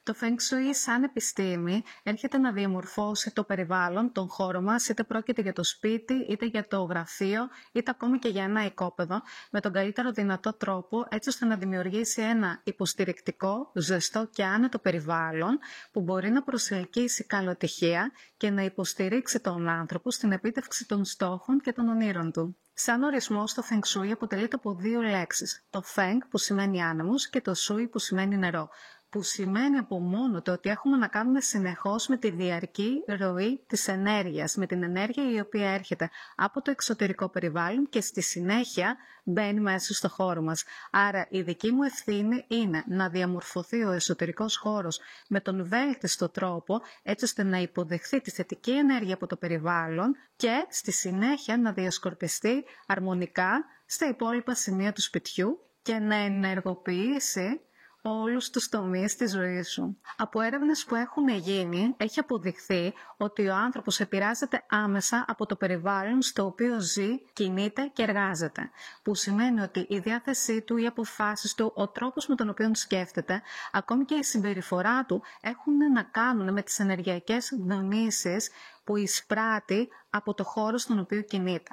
Το Feng Shui σαν επιστήμη έρχεται να διαμορφώσει το περιβάλλον, τον χώρο μας, είτε πρόκειται για το σπίτι, είτε για το γραφείο, είτε ακόμη και για ένα οικόπεδο, με τον καλύτερο δυνατό τρόπο, έτσι ώστε να δημιουργήσει ένα υποστηρικτικό, ζεστό και άνετο περιβάλλον που μπορεί να προσελκύσει καλοτυχία και να υποστηρίξει τον άνθρωπο στην επίτευξη των στόχων και των ονείρων του. Σαν ορισμό, το Feng Shui αποτελείται από δύο λέξεις. Το Feng που σημαίνει άνεμος και το Shui που σημαίνει νερό. Που σημαίνει από μόνο το ότι έχουμε να κάνουμε συνεχώς με τη διαρκή ροή της ενέργειας, με την ενέργεια η οποία έρχεται από το εξωτερικό περιβάλλον και στη συνέχεια μπαίνει μέσα στο χώρο μας. Άρα η δική μου ευθύνη είναι να διαμορφωθεί ο εσωτερικός χώρος με τον βέλτιστο τρόπο, έτσι ώστε να υποδεχθεί τη θετική ενέργεια από το περιβάλλον και στη συνέχεια να διασκορπιστεί αρμονικά στα υπόλοιπα σημεία του σπιτιού και να ενεργοποιήσει όλους τους τομείς της ζωής σου. Από έρευνες που έχουν γίνει, έχει αποδειχθεί ότι ο άνθρωπος επηρεάζεται άμεσα από το περιβάλλον στο οποίο ζει, κινείται και εργάζεται. Που σημαίνει ότι η διάθεσή του, οι αποφάσεις του, ο τρόπος με τον οποίο σκέφτεται, ακόμη και η συμπεριφορά του, έχουν να κάνουν με τις ενεργειακές δονήσεις που εισπράττει από το χώρο στον οποίο κινείται.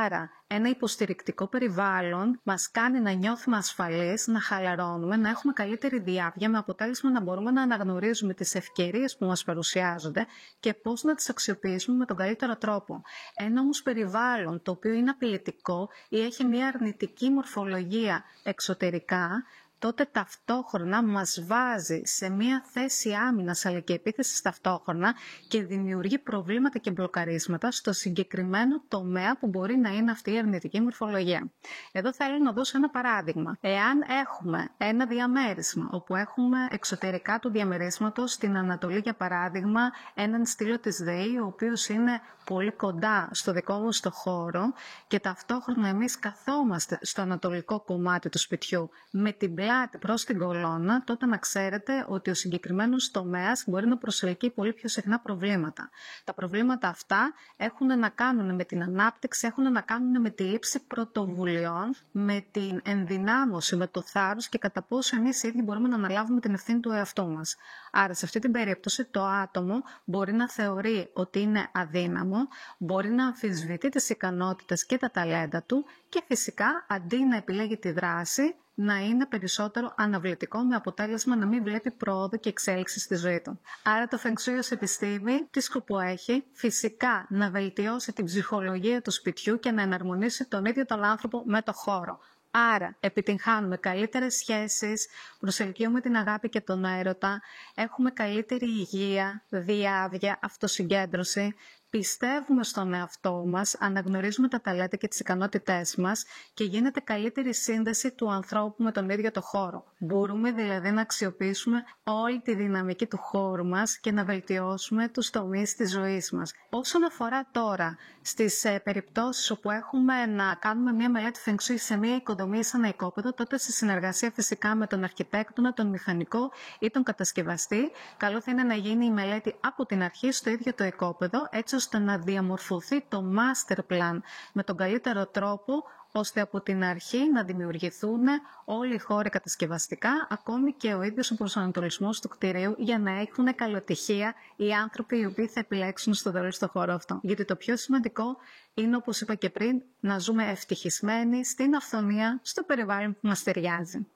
Άρα, ένα υποστηρικτικό περιβάλλον μας κάνει να νιώθουμε ασφαλείς, να χαλαρώνουμε, να έχουμε καλύτερη διάβγεια, με αποτέλεσμα να μπορούμε να αναγνωρίζουμε τις ευκαιρίες που μας παρουσιάζονται και πώς να τις αξιοποιήσουμε με τον καλύτερο τρόπο. Ένα όμως περιβάλλον το οποίο είναι απειλητικό ή έχει μια αρνητική μορφολογία εξωτερικά, τότε ταυτόχρονα μας βάζει σε μια θέση άμυνας αλλά και επίθεσης ταυτόχρονα και δημιουργεί προβλήματα και μπλοκαρίσματα στο συγκεκριμένο τομέα που μπορεί να είναι αυτή η αρνητική μορφολογία. Εδώ θέλω να δώσω ένα παράδειγμα. Εάν έχουμε ένα διαμέρισμα όπου έχουμε εξωτερικά του διαμερίσματος στην Ανατολή, για παράδειγμα, έναν στήλο της ΔΕΗ, ο οποίος είναι πολύ κοντά στο δικό μου το χώρο και ταυτόχρονα εμείς καθόμαστε στο ανατολικό κομμάτι του σπιτιού με την πλάτη προς την κολόνα, τότε να ξέρετε ότι ο συγκεκριμένος τομέας μπορεί να προσελκύει πολύ πιο συχνά προβλήματα. Τα προβλήματα αυτά έχουν να κάνουν με την ανάπτυξη, έχουν να κάνουν με τη λήψη πρωτοβουλειών, με την ενδυνάμωση, με το θάρρος και κατά πόσο εμείς οι ίδιοι μπορούμε να αναλάβουμε την ευθύνη του εαυτού μας. Άρα σε αυτή την περίπτωση το άτομο μπορεί να θεωρεί ότι είναι αδύναμο, μπορεί να αμφισβητεί τις ικανότητες και τα ταλέντα του και φυσικά αντί να επιλέγει τη δράση, να είναι περισσότερο αναβλητικό, με αποτέλεσμα να μην βλέπει πρόοδο και εξέλιξη στη ζωή του. Άρα το Feng Shui ως επιστήμη τι σκοπό έχει? Φυσικά να βελτιώσει την ψυχολογία του σπιτιού και να εναρμονίσει τον ίδιο τον άνθρωπο με το χώρο. Άρα επιτυγχάνουμε καλύτερες σχέσεις, προσελκύουμε την αγάπη και τον έρωτα, έχουμε καλύτερη υγεία, διάβγεια, αυτοσυγκέντρωση, πιστεύουμε στον εαυτό μας, αναγνωρίζουμε τα ταλέντα και τις ικανότητές μας και γίνεται καλύτερη σύνδεση του ανθρώπου με τον ίδιο το χώρο. Μπορούμε δηλαδή να αξιοποιήσουμε όλη τη δυναμική του χώρου μας και να βελτιώσουμε τους τομείς της ζωής μας. Όσον αφορά τώρα στις περιπτώσεις όπου έχουμε να κάνουμε μια μελέτη Feng Shui σε μια οικοδομή ή σε ένα οικόπεδο, τότε σε συνεργασία φυσικά με τον αρχιτέκτονα, τον μηχανικό ή τον κατασκευαστή, καλό θα είναι να γίνει η μελέτη από την αρχή στο ίδιο το οικόπεδο, έτσι ώστε να διαμορφωθεί το master plan με τον καλύτερο τρόπο, ώστε από την αρχή να δημιουργηθούν όλοι οι χώροι κατασκευαστικά, ακόμη και ο ίδιος ο προσανατολισμός του κτηρίου, για να έχουν καλοτυχία οι άνθρωποι οι οποίοι θα επιλέξουν στο τέλος στο χώρο αυτό. Γιατί το πιο σημαντικό είναι, όπως είπα και πριν, να ζούμε ευτυχισμένοι στην αυθονία, στο περιβάλλον που μας ταιριάζει.